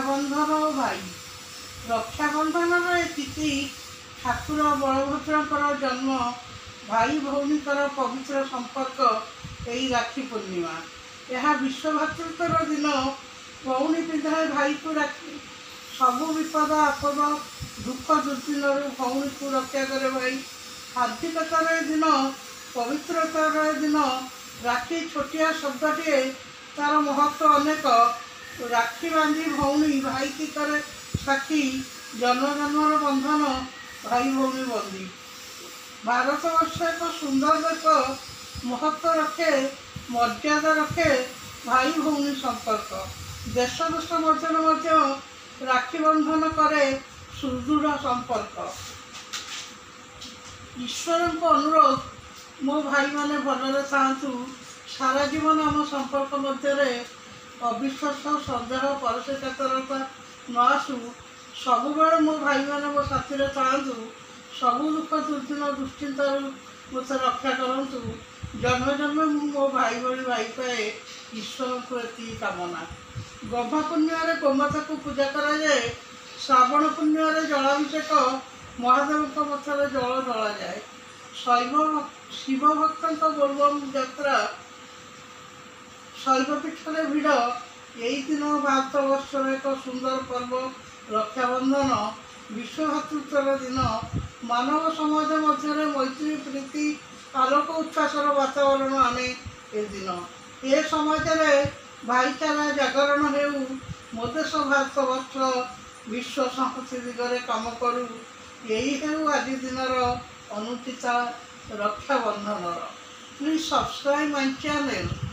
ରକ୍ଷାବନ୍ଧନ ଓ ଭାଇ। ରକ୍ଷାବନ୍ଧନର ତିଥି ଠାକୁର ବଳଭଦ୍ରଙ୍କର ଜନ୍ମ, ଭାଇ ଭଉଣୀଙ୍କର ପବିତ୍ର ସମ୍ପର୍କ ଏହି ରାକ୍ଷୀ ପୂର୍ଣ୍ଣିମା। ଏହା ବିଶ୍ୱ ଭାତୃତ୍ୱର ଦିନ। ଭଉଣୀ ପିନ୍ଧାଏ ଭାଇକୁ ରାକ୍ଷୀ। ସବୁ ବିପଦ ଆପଦ ଦୁଃଖ ଦୁର୍ଦିନରୁ ଭଉଣୀକୁ ରକ୍ଷା କରେ ଭାଇ। ହାର୍ଦ୍ଦିକତାର ଦିନ, ପବିତ୍ରତାର ଦିନ। ରାକ୍ଷୀ ଛୋଟିଆ ଶବ୍ଦଟିଏ, ତାର ମହତ୍ଵ ଅନେକ। ରାକ୍ଷୀ ବାନ୍ଧି ଭଉଣୀ ଭାଇକି କରେ ସାକ୍ଷୀ, ଜନ୍ମ ଜନ୍ମର ବନ୍ଧନ ଭାଇ ଭଉଣୀ ବନ୍ଦୀ। ଭାରତବର୍ଷ ଏକ ସୁନ୍ଦର ଦେଶ, ମହତ୍ଵ ରଖେ, ମର୍ଯ୍ୟାଦା ରଖେ ଭାଇ ଭଉଣୀ ସମ୍ପର୍କ। ଦେଶ ଦେଶ ମଧ୍ୟରେ ମଧ୍ୟ ରାକ୍ଷୀ ବନ୍ଧନ କରେ ସୁଦୃଢ଼ ସମ୍ପର୍କ। ଈଶ୍ୱରଙ୍କ ଅନୁରୋଧ, ମୋ ଭାଇମାନେ ଭଲରେ ଥାଆନ୍ତୁ। ସାରା ଜୀବନ ଆମ ସମ୍ପର୍କ ମଧ୍ୟରେ ଅବିଶ୍ୱାସ, ସନ୍ଦେହ, ପରଶ୍ରୀକାତରତା ନ ଆସୁ। ସବୁବେଳେ ମୋ ଭାଇମାନେ ମୋ ସାଥିରେ ଥାଆନ୍ତୁ। ସବୁ ଦୁଃଖ ଦୁର୍ଦିନ ଦୁଶ୍ଚିନ୍ତାରୁ ମୋତେ ରକ୍ଷା କରନ୍ତୁ। ଜନ୍ମ ଜନ୍ମ ମୁଁ ମୋ ଭାଇ ଭଳି ଭାଇ ପାଏ, ଈଶ୍ୱରଙ୍କୁ ଏତିକି କାମନା। ଗହ୍ମା ପୂର୍ଣ୍ଣିମାରେ ଗୋମାତାକୁ ପୂଜା କରାଯାଏ। ଶ୍ରାବଣ ପୂର୍ଣ୍ଣିମାରେ ଜଳାଭିଷେକ, ମହାଦେବଙ୍କ ମଥାରେ ଜଳ ଢଳାଯାଏ। ଶିବ ଭକ୍ତଙ୍କ ବୋଲବମ୍ ଯାତ୍ରା, ଶୈବପୀଠରେ ଭିଡ଼। ଏହି ଦିନ ଭାରତବର୍ଷର ଏକ ସୁନ୍ଦର ପର୍ବ ରକ୍ଷାବନ୍ଧନ। ବିଶ୍ୱ ଭାତୃତ୍ୱର ଦିନ। ମାନବ ସମାଜ ମଧ୍ୟରେ ମୈତ୍ରୀ, ପ୍ରୀତି, ଆଲୋକ ଉଚ୍ଛ୍ୱାସର ବାତାବରଣ ଆଣେ ଏ ଦିନ। ଏ ସମାଜରେ ଭାଇଚାରା ଜାଗରଣ ହେଉ। ମୋ ଦେଶ ଭାରତବର୍ଷ ବିଶ୍ୱ ସଂହତି ଦିଗରେ କାମ କରୁ। ଏହି ହେଉ ଆଜି ଦିନର ଅନୁଚିତା ରକ୍ଷାବନ୍ଧନର। Please subscribe my channel.